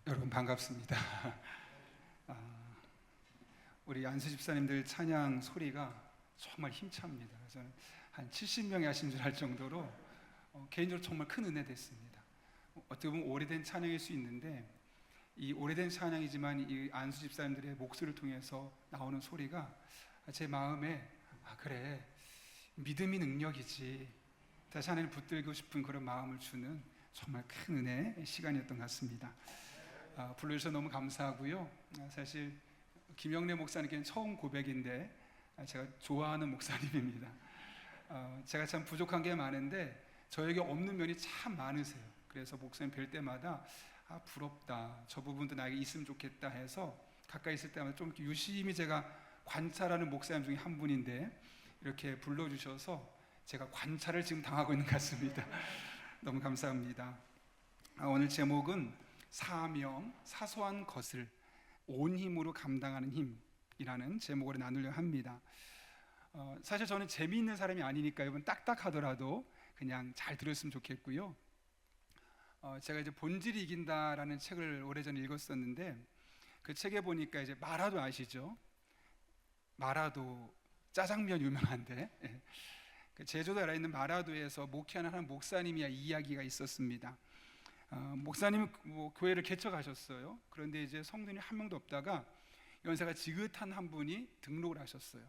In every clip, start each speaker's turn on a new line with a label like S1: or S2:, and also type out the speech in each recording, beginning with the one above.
S1: 여러분 반갑습니다. 아, 우리 안수 집사님들 찬양 소리가 정말 힘찹니다. 저는 한 70명이 하신 줄 알 정도로 개인적으로 정말 큰 은혜 됐습니다. 어떻게 보면 오래된 찬양일 수 있는데 이 오래된 찬양이지만 이 안수 집사님들의 목소리를 통해서 나오는 소리가 제 마음에 그래, 믿음이 능력이지, 다시 하나님 붙들고 싶은 그런 마음을 주는 정말 큰 은혜의 시간이었던 것 같습니다. 불러주셔서 너무 감사하고요. 사실 김영래 목사님께는 처음 고백인데 제가 좋아하는 목사님입니다. 제가 참 부족한 게 많은데 저에게 없는 면이 참 많으세요. 그래서 목사님 뵐 때마다 부럽다, 저 부분도 나에게 있으면 좋겠다 해서 가까이 있을 때마다 좀 유심히 제가 관찰하는 목사님 중에 한 분인데 이렇게 불러주셔서 제가 관찰을 지금 당하고 있는 것 같습니다. 너무 감사합니다. 오늘 제목은 사명, 사소한 것을 온 힘으로 감당하는 힘이라는 제목으로 나누려고 합니다. 사실 저는 재미있는 사람이 아니니까 여러분 딱딱하더라도 그냥 잘 들었으면 좋겠고요. 제가 이제 본질이 이긴다라는 책을 오래전에 읽었었는데 그 책에 보니까 이제 마라도 아시죠? 마라도 짜장면 유명한데 그 제주도에 있는 마라도에서 목회하는 한 목사님이 이야기가 있었습니다. 목사님은 교회를 개척하셨어요. 그런데 이제 성도님이 한 명도 없다가 연세가 지긋한 한 분이 등록을 하셨어요.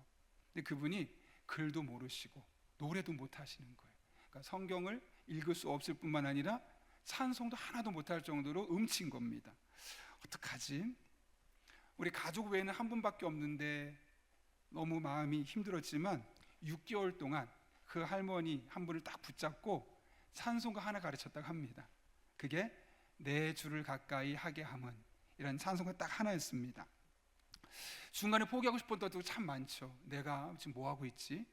S1: 근데 그분이 글도 모르시고 노래도 못 하시는 거예요. 그러니까 성경을 읽을 수 없을 뿐만 아니라 찬송도 하나도 못할 정도로 음치인 겁니다. 어떡하지? 우리 가족 외에는 한 분밖에 없는데 너무 마음이 힘들었지만 6개월 동안 그 할머니 한 분을 딱 붙잡고 찬송가 하나 가르쳤다고 합니다. 그게 내 주를 가까이 하게 함은, 이런 찬송가 딱 하나였습니다. 중간에 포기하고 싶었던 것도 참 많죠. 내가 지금 뭐 하고 있지?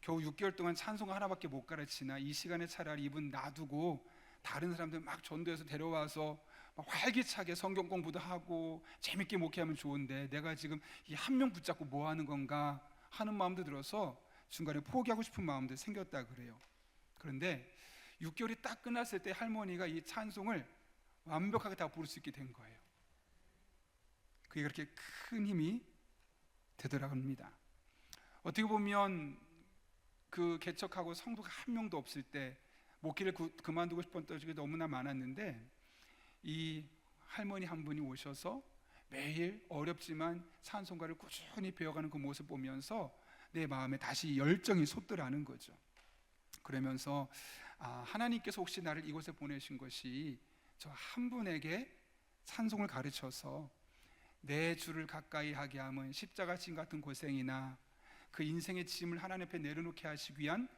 S1: 겨우 6개월 동안 찬송가 하나밖에 못 가르치나, 이 시간에 차라리 이분 놔두고 다른 사람들 막 전도해서 데려와서 막 활기차게 성경 공부도 하고 재밌게 목회하면 좋은데 내가 지금 이 한 명 붙잡고 뭐 하는 건가 하는 마음도 들어서 중간에 포기하고 싶은 마음도 생겼다 그래요. 그런데 6개월이 딱 끝났을 때 할머니가 이 찬송을 완벽하게 다 부를 수 있게 된 거예요. 그게 그렇게 큰 힘이 되더라고 합니다. 어떻게 보면 그 개척하고 성도가 한 명도 없을 때 목회를 그만두고 싶었던 적이 너무나 많았는데 이 할머니 한 분이 오셔서 매일 어렵지만 찬송가를 꾸준히 배워가는 그 모습 보면서 내 마음에 다시 열정이 솟더라는 거죠. 그러면서 하나님께서 혹시 나를 이곳에 보내신 것이 저 한 분에게 찬송을 가르쳐서 내 주를 가까이 하게 함은 십자가 진 같은 고생이나 그 인생의 짐을 하나님 앞에 내려놓게 하시기 위한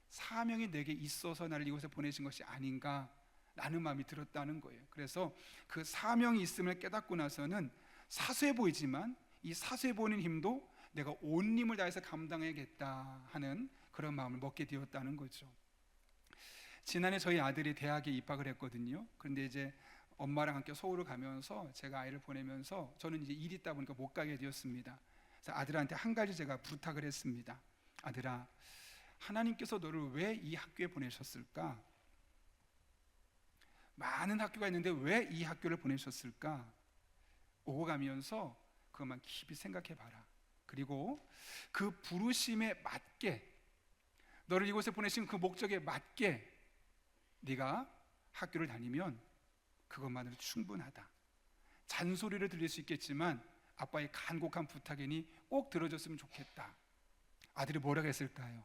S1: 사명이 내게 있어서 나를 이곳에 보내신 것이 아닌가라는 마음이 들었다는 거예요. 그래서 그 사명이 있음을 깨닫고 나서는 사소해 보이지만 이 사소해 보이는 힘도 내가 온 힘을 다해서 감당해야겠다 하는 그런 마음을 먹게 되었다는 거죠. 지난해 저희 아들이 대학에 입학을 했거든요. 그런데 이제 엄마랑 함께 서울을 가면서 제가 아이를 보내면서 저는 이제 일이 있다 보니까 못 가게 되었습니다. 그래서 아들한테 한 가지 제가 부탁을 했습니다. 아들아, 하나님께서 너를 왜 이 학교에 보내셨을까? 많은 학교가 있는데 왜 이 학교를 보내셨을까? 오고 가면서 그것만 깊이 생각해 봐라. 그리고 그 부르심에 맞게, 너를 이곳에 보내신 그 목적에 맞게 네가 학교를 다니면 그것만으로 충분하다. 잔소리를 들릴 수 있겠지만 아빠의 간곡한 부탁이니 꼭 들어줬으면 좋겠다. 아들이 뭐라고 했을까요?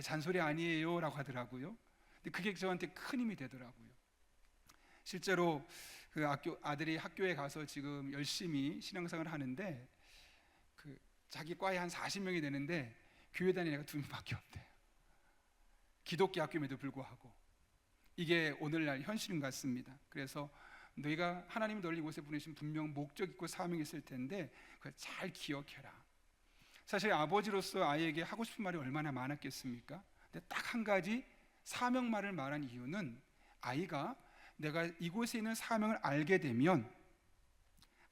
S1: 잔소리 아니에요 라고 하더라고요. 근데 그게 저한테 큰 힘이 되더라고요. 실제로 그 아들이 학교에 가서 지금 열심히 신앙생활을 하는데 그 자기 과에 한 40명이 되는데 교회 다니는 애가 2명밖에 없대요. 기독교 학교임에도 불구하고. 이게 오늘날 현실인 것 같습니다. 그래서 너희가 하나님이 너를 이곳에 보내신 분명 목적 있고 사명이 있을 텐데 그걸 잘 기억해라. 사실 아버지로서 아이에게 하고 싶은 말이 얼마나 많았겠습니까? 근데 딱 한 가지 사명말을 말한 이유는 아이가 내가 이곳에 있는 사명을 알게 되면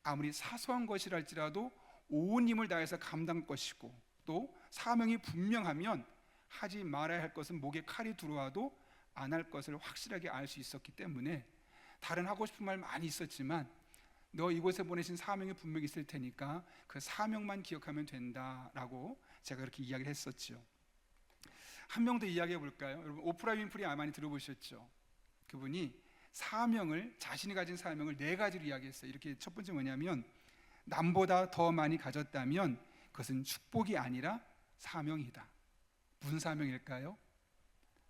S1: 아무리 사소한 것이랄지라도 온 힘을 다해서 감당할 것이고 또 사명이 분명하면 하지 말아야 할 것은 목에 칼이 들어와도 안 할 것을 확실하게 알 수 있었기 때문에 다른 하고 싶은 말 많이 있었지만 너 이곳에 보내신 사명이 분명히 있을 테니까 그 사명만 기억하면 된다라고 제가 그렇게 이야기를 했었죠. 한 명 더 이야기해 볼까요? 여러분 오프라 윈프리 많이 들어보셨죠? 그분이 자신이 가진 사명을 4가지로 이야기했어요. 이렇게 첫 번째 뭐냐면 남보다 더 많이 가졌다면 그것은 축복이 아니라 사명이다. 무슨 사명일까요?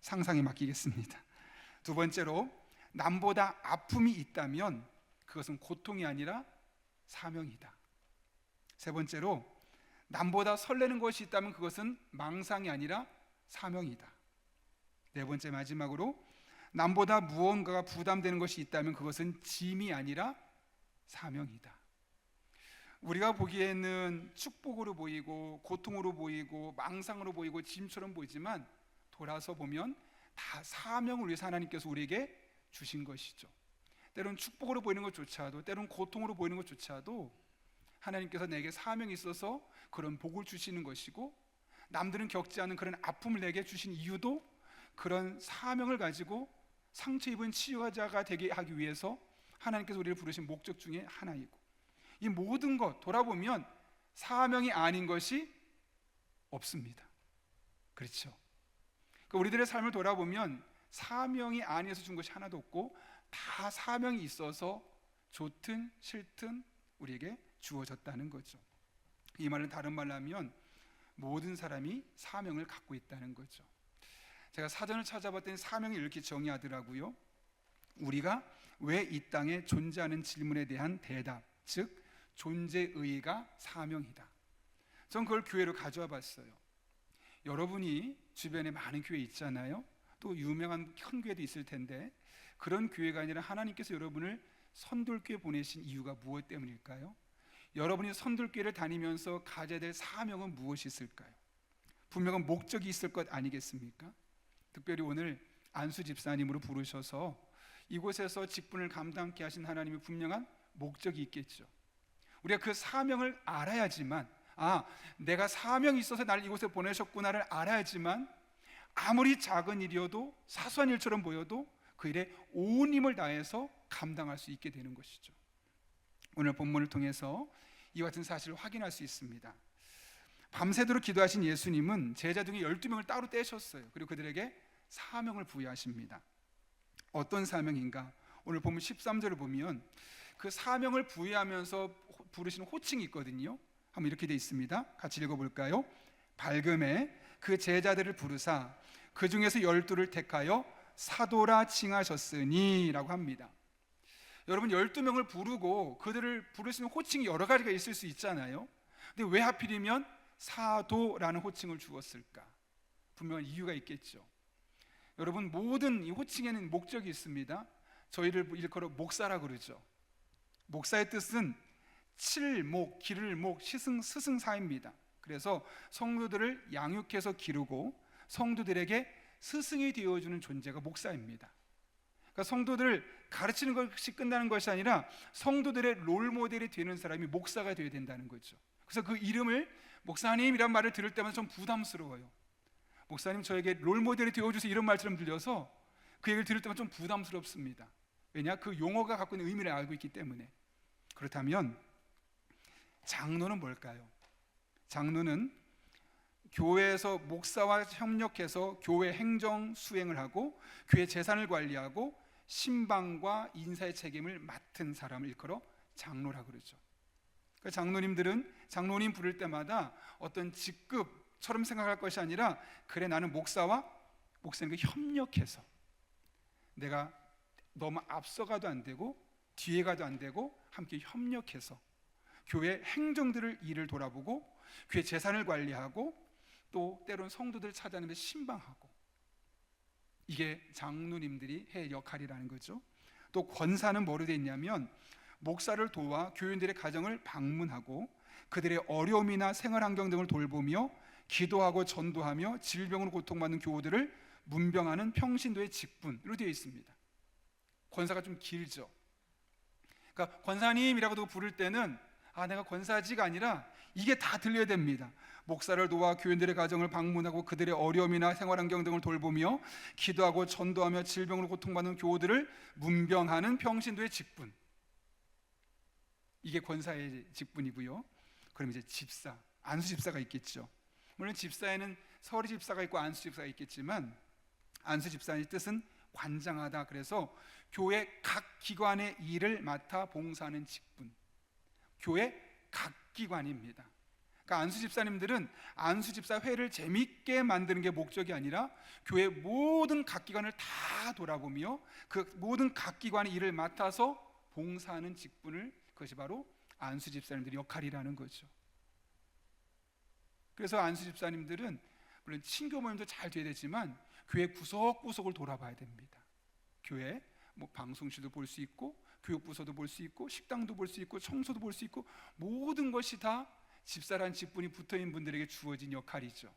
S1: 상상에 맡기겠습니다. 두 번째로 남보다 아픔이 있다면 그것은 고통이 아니라 사명이다. 세 번째로 남보다 설레는 것이 있다면 그것은 망상이 아니라 사명이다. 네 번째 마지막으로 남보다 무언가가 부담되는 것이 있다면 그것은 짐이 아니라 사명이다. 우리가 보기에는 축복으로 보이고 고통으로 보이고 망상으로 보이고 짐처럼 보이지만 돌아서 보면 다 사명을 위해서 하나님께서 우리에게 주신 것이죠. 때론 축복으로 보이는 것조차도, 때론 고통으로 보이는 것조차도 하나님께서 내게 사명이 있어서 그런 복을 주시는 것이고, 남들은 겪지 않은 그런 아픔을 내게 주신 이유도 그런 사명을 가지고 상처 입은 치유자가 되게 하기 위해서 하나님께서 우리를 부르신 목적 중에 하나이고, 이 모든 것 돌아보면 사명이 아닌 것이 없습니다. 그렇죠? 그러니까 우리들의 삶을 돌아보면 사명이 아니어서 준 것이 하나도 없고 다 사명이 있어서 좋든 싫든 우리에게 주어졌다는 거죠. 이 말은 다른 말로 하면 모든 사람이 사명을 갖고 있다는 거죠. 제가 사전을 찾아봤더니 사명이 이렇게 정의하더라고요. 우리가 왜 이 땅에 존재하는 질문에 대한 대답, 즉 존재의의가 사명이다. 전 그걸 교회로 가져와 봤어요. 여러분이 주변에 많은 교회 있잖아요. 또 유명한 큰 교회도 있을 텐데 그런 교회가 아니라 하나님께서 여러분을 선돌교회 보내신 이유가 무엇 때문일까요? 여러분이 선돌교회를 다니면서 가져야 될 사명은 무엇이 있을까요? 분명한 목적이 있을 것 아니겠습니까? 특별히 오늘 안수 집사님으로 부르셔서 이곳에서 직분을 감당케 하신 하나님의 분명한 목적이 있겠죠. 우리가 그 사명을 알아야지만, 내가 사명이 있어서 나를 이곳에 보내셨구나를 알아야지만 아무리 작은 일이어도 사소한 일처럼 보여도 그 일에 온 힘을 다해서 감당할 수 있게 되는 것이죠. 오늘 본문을 통해서 이와 같은 사실을 확인할 수 있습니다. 밤새도록 기도하신 예수님은 제자 중에 12명을 따로 떼셨어요. 그리고 그들에게 사명을 부여하십니다. 어떤 사명인가? 오늘 본문 13절을 보면 그 사명을 부여하면서 부르시는 호칭이 있거든요. 한번 이렇게 되어 있습니다. 같이 읽어볼까요? 밝음에 그 제자들을 부르사 그 중에서 12를 택하여 사도라 칭하셨으니 라고 합니다. 여러분 12명을 부르고 그들을 부르시는 호칭이 여러 가지가 있을 수 있잖아요. 근데 왜 하필이면 사도라는 호칭을 주었을까? 분명한 이유가 있겠죠. 여러분 모든 이 호칭에는 목적이 있습니다. 저희를 일컬어 목사라 그러죠. 목사의 뜻은 칠목, 기를목, 스승사입니다. 그래서 성도들을 양육해서 기르고 성도들에게 스승이 되어주는 존재가 목사입니다. 그러니까 성도들을 가르치는 것이 끝나는 것이 아니라 성도들의 롤모델이 되는 사람이 목사가 되어야 된다는 거죠. 그래서 그 이름을 목사님이란 말을 들을 때마다 좀 부담스러워요. 목사님 저에게 롤모델이 되어주세요 이런 말처럼 들려서 그 얘기를 들을 때마다 좀 부담스럽습니다. 왜냐? 그 용어가 갖고 있는 의미를 알고 있기 때문에. 그렇다면 장로는 뭘까요? 장로는 교회에서 목사와 협력해서 교회 행정 수행을 하고 교회 재산을 관리하고 신방과 인사의 책임을 맡은 사람을 일컬어 장로라고 그러죠. 그러니까 장로님들은 장로님 부를 때마다 어떤 직급처럼 생각할 것이 아니라 그래 나는 목사님과 협력해서 내가 너무 앞서가도 안 되고 뒤에 가도 안 되고 함께 협력해서 교회 행정들을 일을 돌아보고 교회 재산을 관리하고 또 때로는 성도들을 찾아내면서 신방하고 이게 장로님들이 할 역할이라는 거죠. 또 권사는 뭐로 되어 있냐면 목사를 도와 교인들의 가정을 방문하고 그들의 어려움이나 생활 환경 등을 돌보며 기도하고 전도하며 질병으로 고통받는 교우들을 문병하는 평신도의 직분으로 되어 있습니다. 권사가 좀 길죠. 그러니까 권사님이라고도 부를 때는 내가 권사지가 아니라 이게 다 들려야 됩니다. 목사를 도와 교인들의 가정을 방문하고 그들의 어려움이나 생활환경 등을 돌보며 기도하고 전도하며 질병으로 고통받는 교우들을 문병하는 평신도의 직분, 이게 권사의 직분이고요. 그럼 이제 집사, 안수 집사가 있겠죠. 물론 집사에는 서리 집사가 있고 안수 집사가 있겠지만 안수 집사의 뜻은 관장하다. 그래서 교회 각 기관의 일을 맡아 봉사하는 직분, 교회 각 기관입니다. 그러니까 안수 집사님들은 안수 집사 회를 재밌게 만드는 게 목적이 아니라 교회 모든 각 기관을 다 돌아보며 그 모든 각 기관의 일을 맡아서 봉사하는 직분을, 그것이 바로 안수 집사님들의 역할이라는 거죠. 그래서 안수 집사님들은 물론 친교 모임도 잘 돼야 되지만 교회 구석구석을 돌아봐야 됩니다. 교회 뭐 방송실도 볼 수 있고 교육부서도 볼 수 있고 식당도 볼 수 있고 청소도 볼 수 있고 모든 것이 다 집사라는 직분이 붙어있는 분들에게 주어진 역할이죠.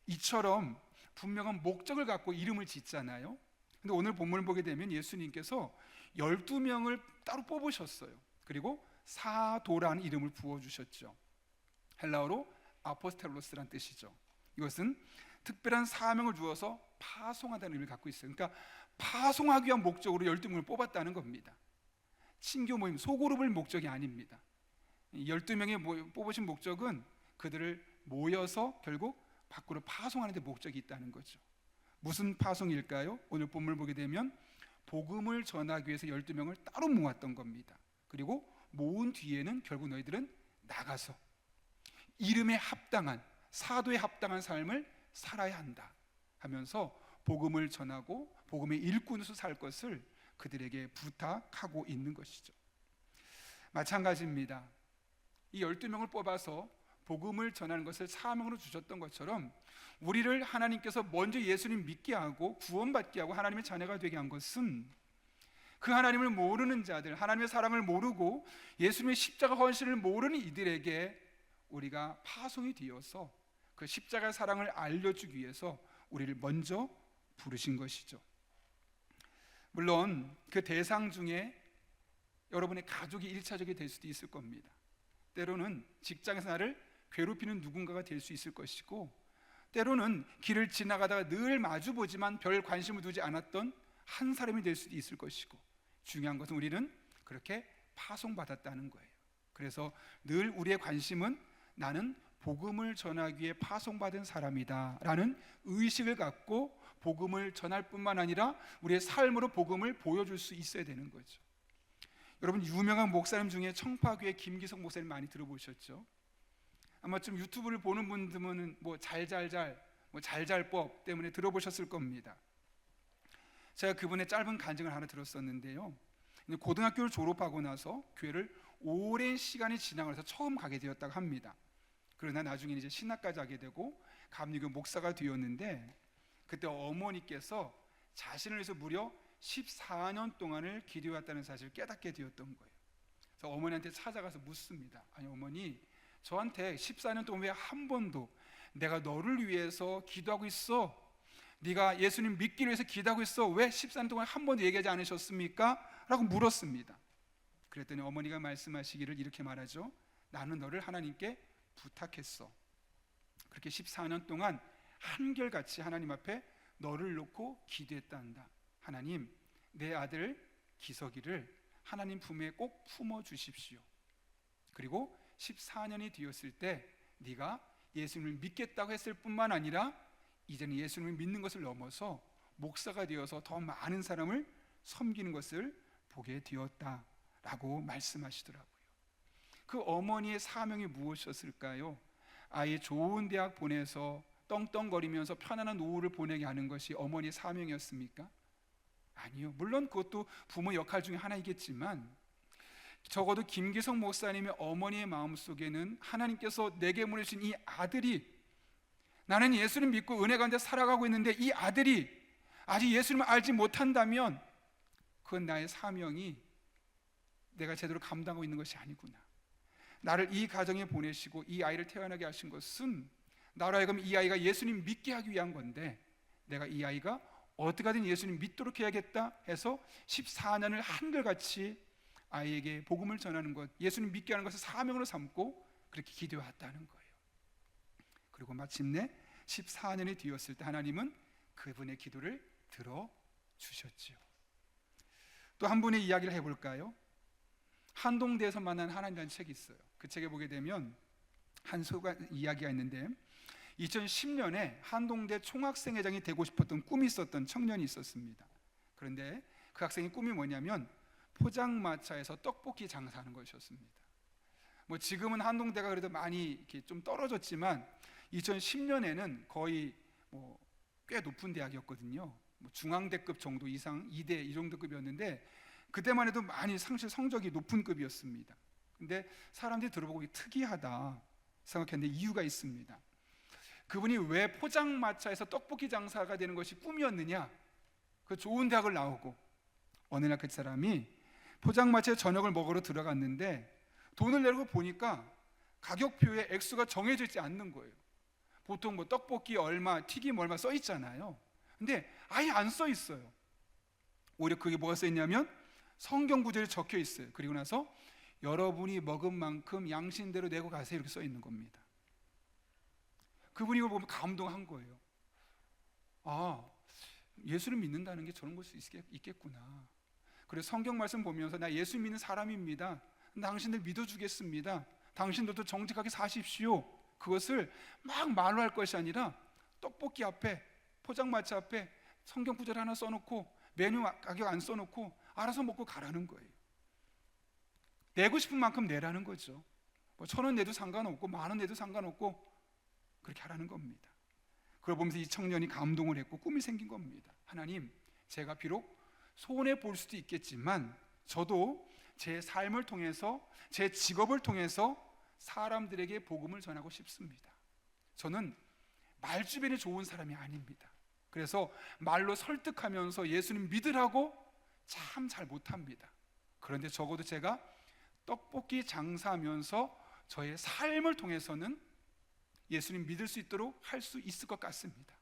S1: 이처럼 분명한 목적을 갖고 이름을 짓잖아요. 근데 오늘 본문을 보게 되면 예수님께서 12명을 따로 뽑으셨어요. 그리고 사도라는 이름을 부어주셨죠. 헬라어로 아포스텔로스란 뜻이죠. 이것은 특별한 사명을 주어서 파송하다는 의미를 갖고 있어요. 그러니까 파송하기 위한 목적으로 12명을 뽑았다는 겁니다. 친교 모임, 소그룹을 목적이 아닙니다. 12명이 뽑으신 목적은 그들을 모여서 결국 밖으로 파송하는 데 목적이 있다는 거죠. 무슨 파송일까요? 오늘 본문을 보게 되면 복음을 전하기 위해서 12명을 따로 모았던 겁니다. 그리고 모은 뒤에는 결국 너희들은 나가서 이름에 합당한, 사도에 합당한 삶을 살아야 한다 하면서 복음을 전하고 복음의 일꾼으로서 살 것을 그들에게 부탁하고 있는 것이죠. 마찬가지입니다. 이 12명을 뽑아서 복음을 전하는 것을 사명으로 주셨던 것처럼 우리를 하나님께서 먼저 예수님 믿게 하고 구원받게 하고 하나님의 자녀가 되게 한 것은 그 하나님을 모르는 자들, 하나님의 사랑을 모르고 예수님의 십자가 헌신을 모르는 이들에게 우리가 파송이 되어서 그 십자가의 사랑을 알려주기 위해서 우리를 먼저 부르신 것이죠. 물론 그 대상 중에 여러분의 가족이 일차적이 될 수도 있을 겁니다. 때로는 직장에서 나를 괴롭히는 누군가가 될 수 있을 것이고, 때로는 길을 지나가다가 늘 마주보지만 별 관심을 두지 않았던 한 사람이 될 수도 있을 것이고, 중요한 것은 우리는 그렇게 파송받았다는 거예요. 그래서 늘 우리의 관심은 나는 복음을 전하기 위해 파송받은 사람이다 라는 의식을 갖고 복음을 전할 뿐만 아니라 우리의 삶으로 복음을 보여줄 수 있어야 되는 거죠. 여러분, 유명한 목사님 중에 청파교회 김기석 목사님 많이 들어보셨죠? 아마 좀 유튜브를 보는 분들은 잘잘법 때문에 들어보셨을 겁니다. 제가 그분의 짧은 간증을 하나 들었었는데요. 고등학교를 졸업하고 나서 교회를 오랜 시간이 지나가서 처음 가게 되었다고 합니다. 그러나 나중에 이제 신학까지 하게 되고 감리교 목사가 되었는데, 그때 어머니께서 자신을 위해서 무려 14년 동안을 기도해왔다는 사실을 깨닫게 되었던 거예요. 그래서 어머니한테 찾아가서 묻습니다. 아니 어머니, 저한테 14년 동안 왜 한 번도 내가 너를 위해서 기도하고 있어, 네가 예수님 믿기 위해서 기도하고 있어, 왜 14년 동안 한 번도 얘기하지 않으셨습니까? 라고 물었습니다. 그랬더니 어머니가 말씀하시기를 이렇게 말하죠. 나는 너를 하나님께 부탁했어. 그렇게 14년 동안 한결같이 하나님 앞에 너를 놓고 기도했단다. 하나님, 내 아들 기석이를 하나님 품에 꼭 품어 주십시오. 그리고 14년이 되었을 때 네가 예수님을 믿겠다고 했을 뿐만 아니라 이제는 예수님을 믿는 것을 넘어서 목사가 되어서 더 많은 사람을 섬기는 것을 보게 되었다라고 말씀하시더라고요. 그 어머니의 사명이 무엇이었을까요? 아이 좋은 대학 보내서 떵떵거리면서 편안한 노후를 보내게 하는 것이 어머니의 사명이었습니까? 아니요. 물론 그것도 부모 역할 중에 하나이겠지만 적어도 김기성 목사님의 어머니의 마음속에는 하나님께서 내게 보내신 이 아들이, 나는 예수님 믿고 은혜 가운데 살아가고 있는데 이 아들이 아직 예수님을 알지 못한다면 그건 나의 사명이 내가 제대로 감당하고 있는 것이 아니구나. 나를 이 가정에 보내시고 이 아이를 태어나게 하신 것은 나로 하여금 이 아이가 예수님 믿게 하기 위한 건데, 내가 이 아이가 어떻게 하든 예수님 믿도록 해야겠다 해서 14년을 한결같이 아이에게 복음을 전하는 것, 예수님 믿게 하는 것을 사명으로 삼고 그렇게 기도해왔다는 거예요. 그리고 마침내 14년이 되었을 때 하나님은 그분의 기도를 들어주셨지요. 또 한 분의 이야기를 해볼까요? 한동대에서 만난 하나님이라는 책이 있어요. 그 책에 보게 되면 한 이야기가 있는데 2010년에 한동대 총학생회장이 되고 싶었던 꿈이 있었던 청년이 있었습니다. 그런데 그 학생의 꿈이 뭐냐면 포장마차에서 떡볶이 장사하는 것이었습니다. 뭐 지금은 한동대가 그래도 많이 이렇게 좀 떨어졌지만 2010년에는 거의 꽤 높은 대학이었거든요. 중앙대급 정도 이상 2대 이 정도 급이었는데 그때만 해도 많이 상실 성적이 높은 급이었습니다. 근데 사람들이 들어보고 특이하다 생각했는데 이유가 있습니다. 그분이 왜 포장마차에서 떡볶이 장사가 되는 것이 꿈이었느냐? 그 좋은 대학을 나오고 어느 날 그 사람이 포장마차에 저녁을 먹으러 들어갔는데 돈을 내고 보니까 가격표에 액수가 정해져 있지 않는 거예요. 보통 떡볶이 얼마, 튀김 얼마 써 있잖아요. 근데 아예 안 써 있어요. 오히려 그게 뭐가 써 있냐면 성경 구절이 적혀 있어요. 그리고 나서 여러분이 먹은 만큼 양심대로 내고 가세요 이렇게 써 있는 겁니다. 그분이 이걸 보면 감동한 거예요. 아, 예수를 믿는다는 게 저런 걸 수 있겠구나. 그래서 성경 말씀 보면서 나 예수 믿는 사람입니다. 당신들 믿어주겠습니다. 당신들도 정직하게 사십시오. 그것을 막 말로 할 것이 아니라 떡볶이 앞에 포장마차 앞에 성경 구절 하나 써놓고 메뉴 가격 안 써놓고 알아서 먹고 가라는 거예요. 내고 싶은 만큼 내라는 거죠. 1,000원 내도 상관없고 10,000원 내도 상관없고 그렇게 하라는 겁니다. 그걸 보면서 이 청년이 감동을 했고 꿈이 생긴 겁니다. 하나님, 제가 비록 손해 볼 수도 있겠지만 저도 제 삶을 통해서 제 직업을 통해서 사람들에게 복음을 전하고 싶습니다. 저는 말주변이 좋은 사람이 아닙니다. 그래서 말로 설득하면서 예수님 믿으라고 참 잘 못합니다. 그런데 적어도 제가 떡볶이 장사하면서 저의 삶을 통해서는 예수님 믿을 수 있도록 할 수 있을 것 같습니다.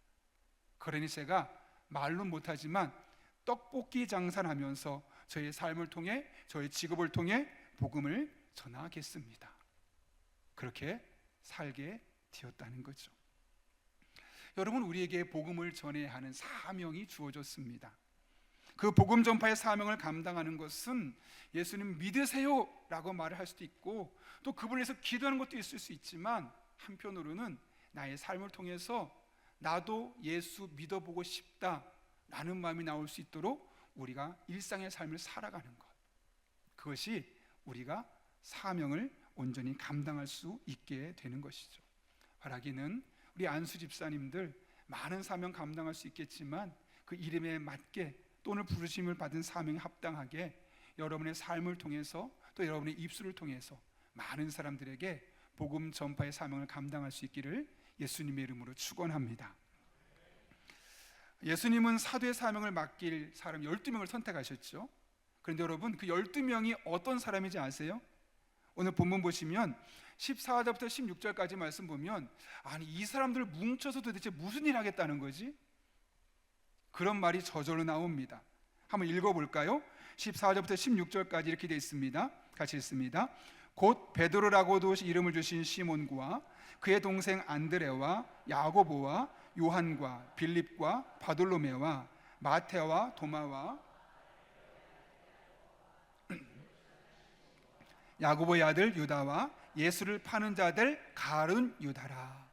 S1: 그러니 제가 말로는 못하지만 떡볶이 장사를 하면서 저의 삶을 통해 저의 직업을 통해 복음을 전하겠습니다. 그렇게 살게 되었다는 거죠. 여러분, 우리에게 복음을 전해야 하는 사명이 주어졌습니다. 그 복음 전파의 사명을 감당하는 것은 예수님 믿으세요 라고 말을 할 수도 있고 또 그분을 위해서 기도하는 것도 있을 수 있지만 한편으로는 나의 삶을 통해서 나도 예수 믿어보고 싶다 라는 마음이 나올 수 있도록 우리가 일상의 삶을 살아가는 것, 그것이 우리가 사명을 온전히 감당할 수 있게 되는 것이죠. 바라기는 우리 안수 집사님들 많은 사명 감당할 수 있겠지만 그 이름에 맞게 또 오늘 부르심을 받은 사명에 합당하게 여러분의 삶을 통해서 또 여러분의 입술을 통해서 많은 사람들에게 복음 전파의 사명을 감당할 수 있기를 예수님의 이름으로 축원합니다. 예수님은 사도의 사명을 맡길 사람 12명을 선택하셨죠. 그런데 여러분, 그 12명이 어떤 사람인지 아세요? 오늘 본문 보시면 14절부터 16절까지 말씀 보면 아니 이 사람들 뭉쳐서 도대체 무슨 일 하겠다는 거지? 그런 말이 저절로 나옵니다. 한번 읽어볼까요? 14절부터 16절까지 이렇게 되어 있습니다. 같이 읽습니다. 곧 베드로라고도 이름을 주신 시몬과 그의 동생 안드레와 야고보와 요한과 빌립과 바돌로메와 마테와 도마와 야고보의 아들 유다와 예수를 파는 자들 가룟 유다라.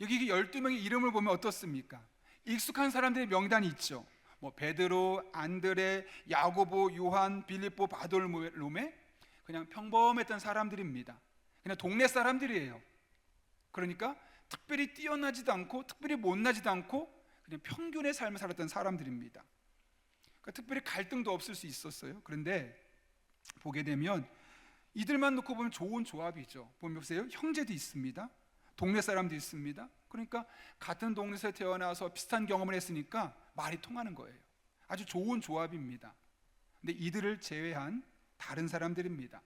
S1: 여기 12명의 이름을 보면 어떻습니까? 익숙한 사람들의 명단이 있죠. 베드로, 안드레, 야고보, 요한, 빌립보, 바돌로메, 그냥 평범했던 사람들입니다. 그냥 동네 사람들이에요. 그러니까 특별히 뛰어나지도 않고 특별히 못나지도 않고 그냥 평균의 삶을 살았던 사람들입니다. 그러니까 특별히 갈등도 없을 수 있었어요. 그런데 보게 되면 이들만 놓고 보면 좋은 조합이죠. 보세요. 형제도 있습니다. 동네 사람도 있습니다. 그러니까 같은 동네에서 태어나서 비슷한 경험을 했으니까 말이 통하는 거예요. 아주 좋은 조합입니다. 근데 이들을 제외한 다른 사람들입니다.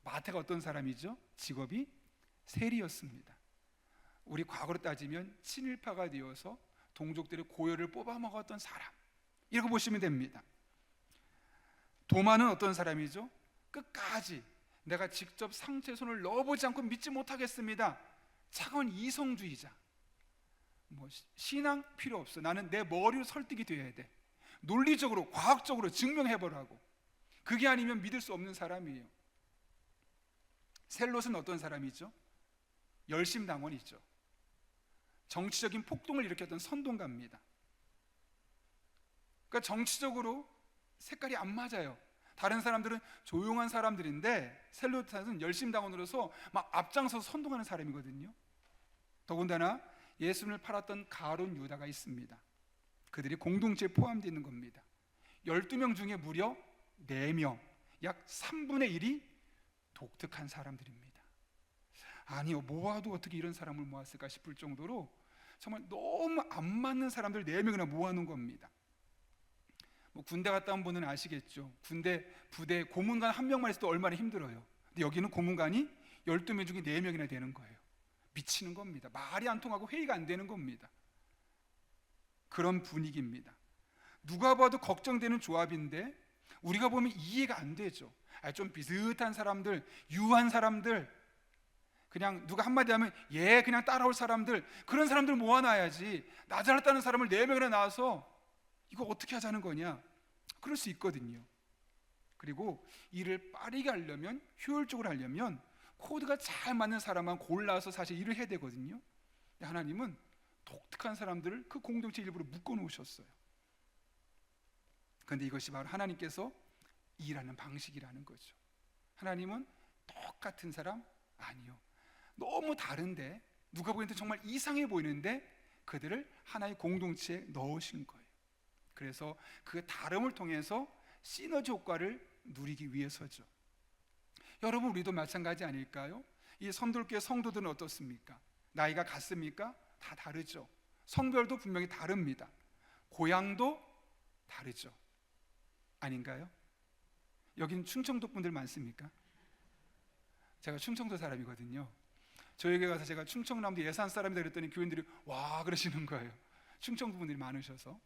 S1: 마태가 어떤 사람이죠? 직업이 세리였습니다. 우리 과거로 따지면 친일파가 되어서 동족들의 고열을 뽑아먹었던 사람, 이렇게 보시면 됩니다. 도마는 어떤 사람이죠? 끝까지 내가 직접 상처에 손을 넣어보지 않고 믿지 못하겠습니다. 차가운 이성주의자. 뭐 신앙 필요 없어. 나는 내 머리로 설득이 돼야 돼. 논리적으로 과학적으로 증명해보라고. 그게 아니면 믿을 수 없는 사람이에요. 셀롯은 어떤 사람이죠? 열심당원이죠. 정치적인 폭동을 일으켰던 선동가입니다. 그러니까 정치적으로 색깔이 안 맞아요. 다른 사람들은 조용한 사람들인데 셀롯은 열심당원으로서 막 앞장서서 선동하는 사람이거든요. 더군다나 예수님을 팔았던 가룟 유다가 있습니다. 그들이 공동체에 포함되어 있는 겁니다. 12명 중에 무려 4명, 약 3분의 1이 독특한 사람들입니다. 아니요, 모아도 어떻게 이런 사람을 모았을까 싶을 정도로 정말 너무 안 맞는 사람들 4명이나 모아놓은 겁니다. 뭐 군대 갔다 온 분은 아시겠죠. 군대 부대 고문관 1명만 있어도 얼마나 힘들어요. 근데 여기는 고문관이 12명 중에 4명이나 되는 거예요. 미치는 겁니다. 말이 안 통하고 회의가 안 되는 겁니다. 그런 분위기입니다. 누가 봐도 걱정되는 조합인데 우리가 보면 이해가 안 되죠. 좀 비슷한 사람들, 유한 사람들, 그냥 누가 한마디 하면 그냥 따라올 사람들, 그런 사람들 모아놔야지. 나 잘났다는 사람을 4명이나 낳아서 이거 어떻게 하자는 거냐? 그럴 수 있거든요. 그리고 일을 빠르게 하려면, 효율적으로 하려면 코드가 잘 맞는 사람만 골라서 사실 일을 해야 되거든요. 근데 하나님은 독특한 사람들을 그 공동체 일부러 묶어놓으셨어요. 그런데 이것이 바로 하나님께서 일하는 방식이라는 거죠. 하나님은 똑같은 사람? 아니요. 너무 다른데, 누가 보기에는 정말 이상해 보이는데 그들을 하나의 공동체에 넣으신 거예요. 그래서 그 다름을 통해서 시너지 효과를 누리기 위해서죠. 여러분, 우리도 마찬가지 아닐까요? 이 선돌교회 성도들은 어떻습니까? 나이가 같습니까? 다 다르죠. 성별도 분명히 다릅니다. 고향도 다르죠. 아닌가요? 여긴 충청도 분들 많습니까? 제가 충청도 사람이거든요. 저에게 가서 제가 충청남도 예산 사람이다 그랬더니 교인들이 와 그러시는 거예요. 충청도 분들이 많으셔서.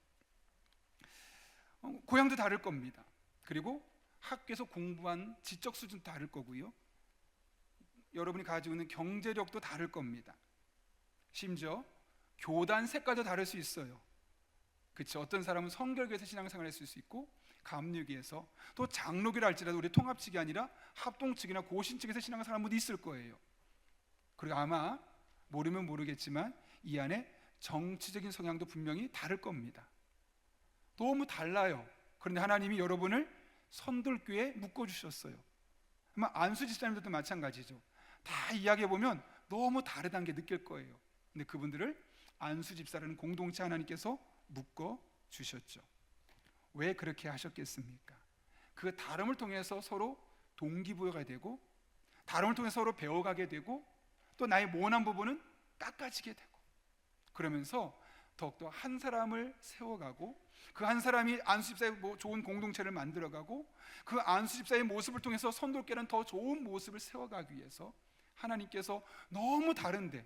S1: 고향도 다를 겁니다. 그리고 학교에서 공부한 지적 수준도 다를 거고요. 여러분이 가지고 있는 경제력도 다를 겁니다. 심지어 교단 색깔도 다를 수 있어요. 그렇죠? 어떤 사람은 성결교에서 신앙생활을 했을 수 있고 감리교에서, 또 장로교라 할지라도 우리 통합측이 아니라 합동측이나 고신측에서 신앙생활하는 분도 있을 거예요. 그리고 아마 모르면 모르겠지만 이 안에 정치적인 성향도 분명히 다를 겁니다. 너무 달라요. 그런데 하나님이 여러분을 선돌교회에 묶어주셨어요. 아마 안수 집사님들도 마찬가지죠. 다 이야기해보면 너무 다르다는 게 느낄 거예요. 근데 그분들을 안수 집사라는 공동체 하나님께서 묶어주셨죠. 왜 그렇게 하셨겠습니까? 그 다름을 통해서 서로 동기부여가 되고, 다름을 통해서 서로 배워가게 되고, 또 나의 모난 부분은 깎아지게 되고, 그러면서 더욱더 한 사람을 세워가고, 그 한 사람이 안수집사의 좋은 공동체를 만들어가고, 그 안수집사의 모습을 통해서 선돌교회는 더 좋은 모습을 세워가기 위해서 하나님께서 너무 다른데,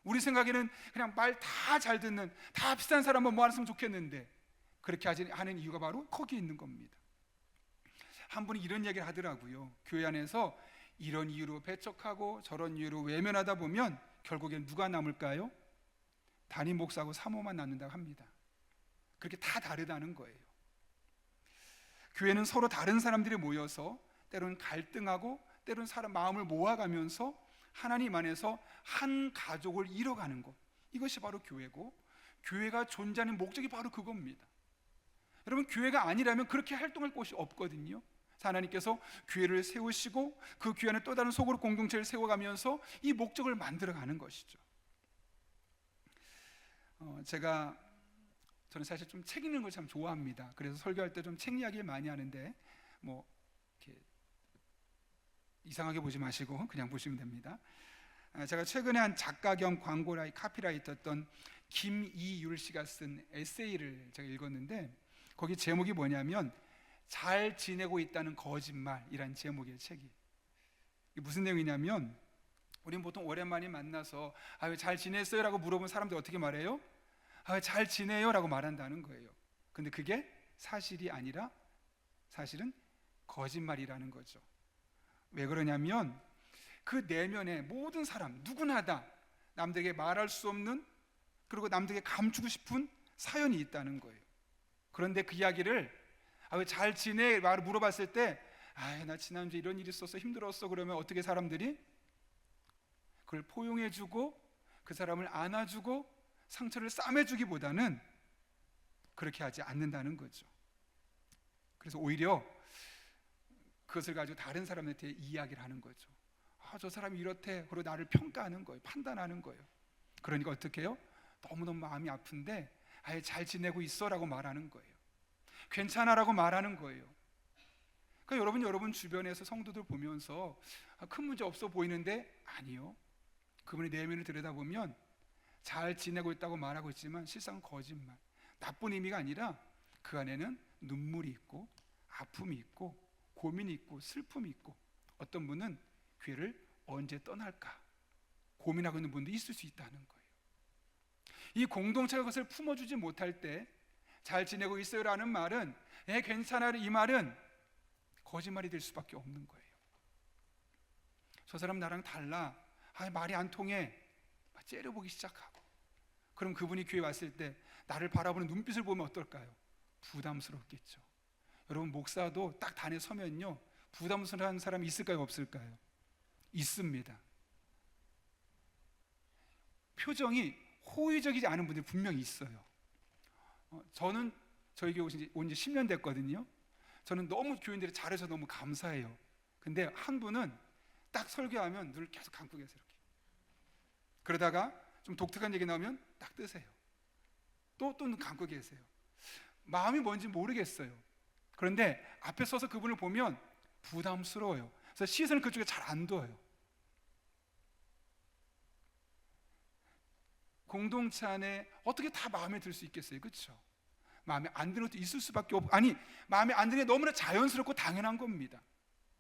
S1: 우리 생각에는 그냥 말 다 잘 듣는 다 비슷한 사람만 모았으면 좋겠는데 그렇게 하는 이유가 바로 거기 있는 겁니다. 한 분이 이런 얘기를 하더라고요. 교회 안에서 이런 이유로 배척하고 저런 이유로 외면하다 보면 결국엔 누가 남을까요? 담임 목사하고 사모만 남는다고 합니다. 그렇게 다 다르다는 거예요. 교회는 서로 다른 사람들이 모여서 때로는 갈등하고 때로는 사람 마음을 모아가면서 하나님 안에서 한 가족을 이뤄가는 것, 이것이 바로 교회고, 교회가 존재하는 목적이 바로 그겁니다. 여러분, 교회가 아니라면 그렇게 활동할 곳이 없거든요. 하나님께서 교회를 세우시고 그 교회 안에 또 다른 소그룹 공동체를 세워가면서 이 목적을 만들어가는 것이죠. 저는 사실 좀 책 읽는 걸 참 좋아합니다. 그래서 설교할 때 좀 책 이야기 많이 하는데 뭐 이렇게 이상하게 보지 마시고 그냥 보시면 됩니다. 제가 최근에 한 작가 겸 카피라이터였던 김이율 씨가 쓴 에세이를 제가 읽었는데, 거기 제목이 뭐냐면 잘 지내고 있다는 거짓말이란 제목의 책이. 이게 무슨 내용이냐면, 우리는 보통 오랜만에 만나서 잘 지냈어요? 라고 물어보면 사람들이 어떻게 말해요? 잘 지내요? 라고 말한다는 거예요. 근데 그게 사실이 아니라 사실은 거짓말이라는 거죠. 왜 그러냐면 그 내면에 모든 사람 누구나 다 남들에게 말할 수 없는 그리고 남들에게 감추고 싶은 사연이 있다는 거예요. 그런데 그 이야기를 왜 잘 지내? 말을 물어봤을 때 나 지난주에 이런 일이 있었어, 힘들었어. 그러면 어떻게 사람들이 그걸 포용해주고 그 사람을 안아주고 상처를 싸매주기보다는 그렇게 하지 않는다는 거죠. 그래서 오히려 그것을 가지고 다른 사람한테 이야기를 하는 거죠. 저 사람이 이렇대. 그리고 나를 평가하는 거예요. 판단하는 거예요. 그러니까 어떻게 해요? 너무너무 마음이 아픈데 잘 지내고 있어 라고 말하는 거예요. 괜찮아 라고 말하는 거예요. 그러니까 여러분 주변에서 성도들 보면서 큰 문제 없어 보이는데 아니요, 그분의 내면을 들여다보면 잘 지내고 있다고 말하고 있지만 실상은 거짓말, 나쁜 의미가 아니라 그 안에는 눈물이 있고 아픔이 있고 고민이 있고 슬픔이 있고, 어떤 분은 교회를 언제 떠날까 고민하고 있는 분도 있을 수 있다는 거예요. 이 공동체가 그것을 품어주지 못할 때 잘 지내고 있어요라는 말은 괜찮아, 이 말은 거짓말이 될 수밖에 없는 거예요. 저 사람 나랑 달라, 말이 안 통해, 째려보기 시작하고, 그럼 그분이 교회 왔을 때 나를 바라보는 눈빛을 보면 어떨까요? 부담스럽겠죠. 여러분, 목사도 딱 단에 서면요 부담스러운 사람이 있을까요, 없을까요? 있습니다. 표정이 호의적이지 않은 분들이 분명히 있어요. 저는 저희 교회 온 지 10년 됐거든요. 저는 너무 교인들이 잘해서 너무 감사해요. 근데 한 분은 딱 설교하면 눈을 계속 감고 계세요. 이렇게. 그러다가 좀 독특한 얘기 나오면 딱 뜨세요. 또 눈 감고 계세요. 마음이 뭔지 모르겠어요. 그런데 앞에 서서 그분을 보면 부담스러워요. 그래서 시선을 그쪽에 잘 안 둬요. 공동체 안에 어떻게 다 마음에 들 수 있겠어요? 그렇죠? 마음에 안 드는 것도 있을 수밖에 없고, 마음에 안 드는 게 너무나 자연스럽고 당연한 겁니다.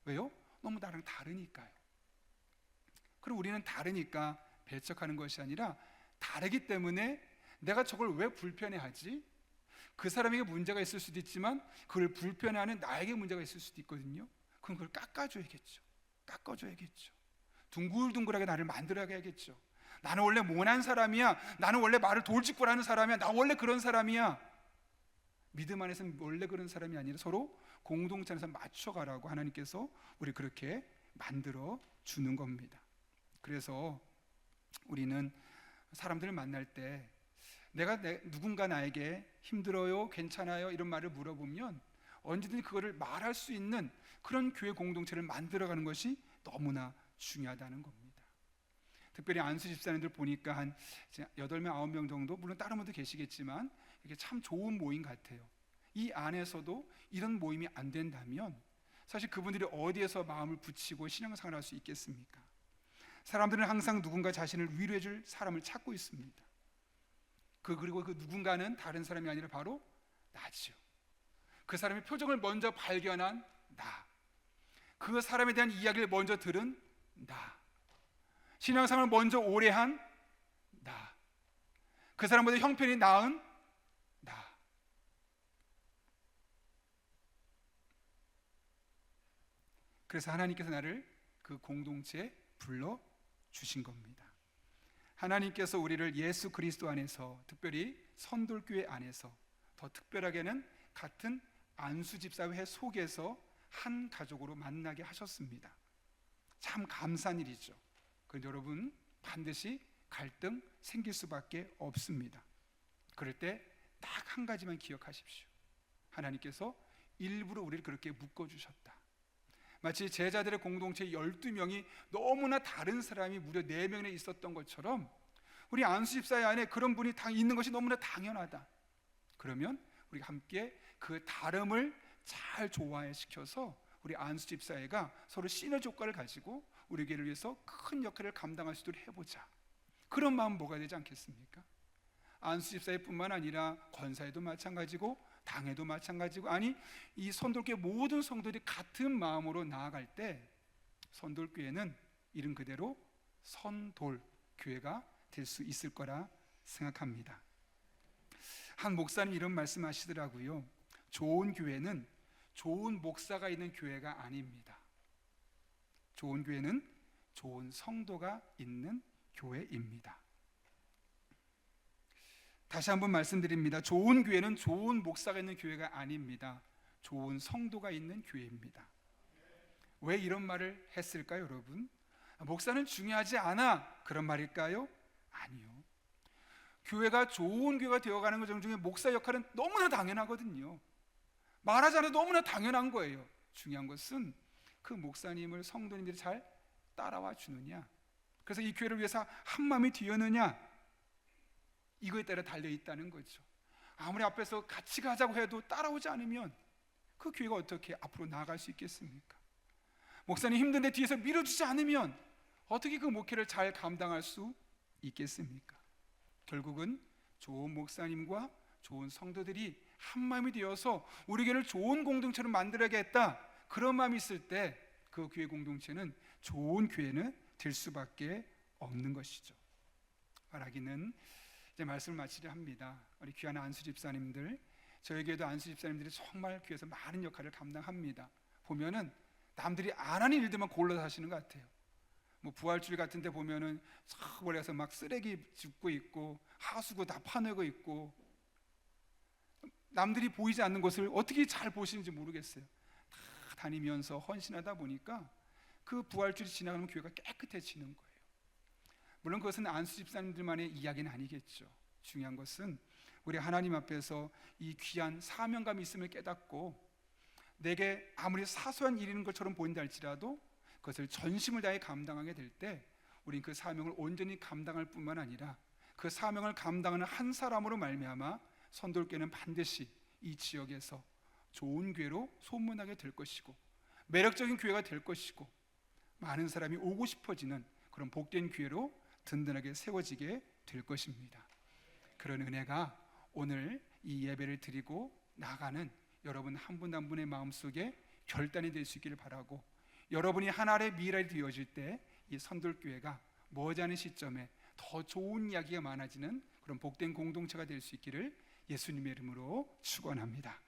S1: 왜요? 너무 나랑 다르니까요. 그리고 우리는 다르니까 배척하는 것이 아니라 다르기 때문에 내가 저걸 왜 불편해하지? 그 사람에게 문제가 있을 수도 있지만 그걸 불편해하는 나에게 문제가 있을 수도 있거든요. 그럼 그걸 깎아줘야겠죠. 둥글둥글하게 나를 만들어야겠죠. 나는 원래 모난 사람이야. 나는 원래 말을 돌직구라는 사람이야. 나 원래 그런 사람이야. 믿음 안에서는 원래 그런 사람이 아니라 서로 공동체 안에서 맞춰가라고 하나님께서 우리 그렇게 만들어 주는 겁니다. 그래서 우리는 사람들을 만날 때 누군가 나에게 힘들어요, 괜찮아요 이런 말을 물어보면 언제든지 그거를 말할 수 있는 그런 교회 공동체를 만들어가는 것이 너무나 중요하다는 겁니다. 특별히 안수 집사님들 보니까 한 8명, 9명 정도, 물론 다른 분도 계시겠지만 이게 참 좋은 모임 같아요. 이 안에서도 이런 모임이 안 된다면 사실 그분들이 어디에서 마음을 붙이고 신앙생활을 할 수 있겠습니까? 사람들은 항상 누군가 자신을 위로해 줄 사람을 찾고 있습니다. 그리고 그 누군가는 다른 사람이 아니라 바로 나죠. 그 사람의 표정을 먼저 발견한 나, 그 사람에 대한 이야기를 먼저 들은 나, 신앙생활을 먼저 오래 한 나, 그 사람보다 형편이 나은 나. 그래서 하나님께서 나를 그 공동체에 불러 주신 겁니다. 하나님께서 우리를 예수 그리스도 안에서, 특별히 선돌교회 안에서, 더 특별하게는 같은 안수집사회 속에서 한 가족으로 만나게 하셨습니다. 참 감사한 일이죠. 그런데 여러분, 반드시 갈등 생길 수밖에 없습니다. 그럴 때 딱 한 가지만 기억하십시오. 하나님께서 일부러 우리를 그렇게 묶어주셨다. 마치 제자들의 공동체 12명이 너무나 다른 사람이 무려 4명이나 있었던 것처럼 우리 안수집사회 안에 그런 분이 있는 것이 너무나 당연하다. 그러면 우리가 함께 그 다름을 잘 조화시켜서 우리 안수집사회가 서로 시너지 효과를 가지고 우리 교회를 위해서 큰 역할을 감당할 수 있도록 해보자. 그런 마음 먹어야 되지 않겠습니까? 안수집사회뿐만 아니라 권사회도 마찬가지고 당회도 마찬가지고, 이 선돌교회 모든 성도들이 같은 마음으로 나아갈 때 선돌교회는 이름 그대로 선돌교회가 될 수 있을 거라 생각합니다. 한 목사님 이런 말씀하시더라고요. 좋은 교회는 좋은 목사가 있는 교회가 아닙니다. 좋은 교회는 좋은 성도가 있는 교회입니다. 다시 한번 말씀드립니다. 좋은 교회는 좋은 목사가 있는 교회가 아닙니다. 좋은 성도가 있는 교회입니다. 왜 이런 말을 했을까요, 여러분? 목사는 중요하지 않아, 그런 말일까요? 아니요. 교회가 좋은 교회가 되어가는 것 중에 목사 역할은 너무나 당연하거든요. 말하지 않아도 너무나 당연한 거예요. 중요한 것은 그 목사님을 성도님들이 잘 따라와 주느냐, 그래서 이 교회를 위해서 한 마음이 되었느냐, 이거에 따라 달려 있다는 거죠. 아무리 앞에서 같이 가자고 해도 따라오지 않으면 그 교회가 어떻게 앞으로 나아갈 수 있겠습니까? 목사님 힘든데 뒤에서 밀어주지 않으면 어떻게 그 목회를 잘 감당할 수 있겠습니까? 결국은 좋은 목사님과 좋은 성도들이 한 마음이 되어서 우리 교회를 좋은 공동체로 만들어야겠다, 그런 마음이 있을 때 그 교회 공동체는 좋은 교회는 될 수밖에 없는 것이죠. 말하기는 이제 말씀을 마치려 합니다. 우리 귀한 안수 집사님들, 저에게도 안수 집사님들이 정말 교회에서 많은 역할을 감당합니다. 보면은 남들이 안 하는 일들만 골라서 하시는 것 같아요. 뭐 부활주일 같은 데 보면은 저 멀리 가서 막 쓰레기 줍고 있고 하수구 다 파내고 있고, 남들이 보이지 않는 것을 어떻게 잘 보시는지 모르겠어요. 다 다니면서 헌신하다 보니까 그 부활주일이 지나가면 교회가 깨끗해지는 거예요. 물론 그것은 안수 집사님들만의 이야기는 아니겠죠. 중요한 것은 우리 하나님 앞에서 이 귀한 사명감이 있음을 깨닫고, 내게 아무리 사소한 일인 것처럼 보인다 할지라도 그것을 전심을 다해 감당하게 될 때 우리는 그 사명을 온전히 감당할 뿐만 아니라 그 사명을 감당하는 한 사람으로 말미암아 선돌교회는 반드시 이 지역에서 좋은 교회로 소문나게 될 것이고, 매력적인 교회가 될 것이고, 많은 사람이 오고 싶어지는 그런 복된 교회로 든든하게 세워지게 될 것입니다. 그런 은혜가 오늘 이 예배를 드리고 나가는 여러분 한 분 한 분의 마음속에 결단이 될 수 있기를 바라고, 여러분이 하나의 미랄이 되어질 때 이 선돌교회가 머지않은 시점에 더 좋은 이야기가 많아지는 그런 복된 공동체가 될 수 있기를 예수님의 이름으로 축원합니다.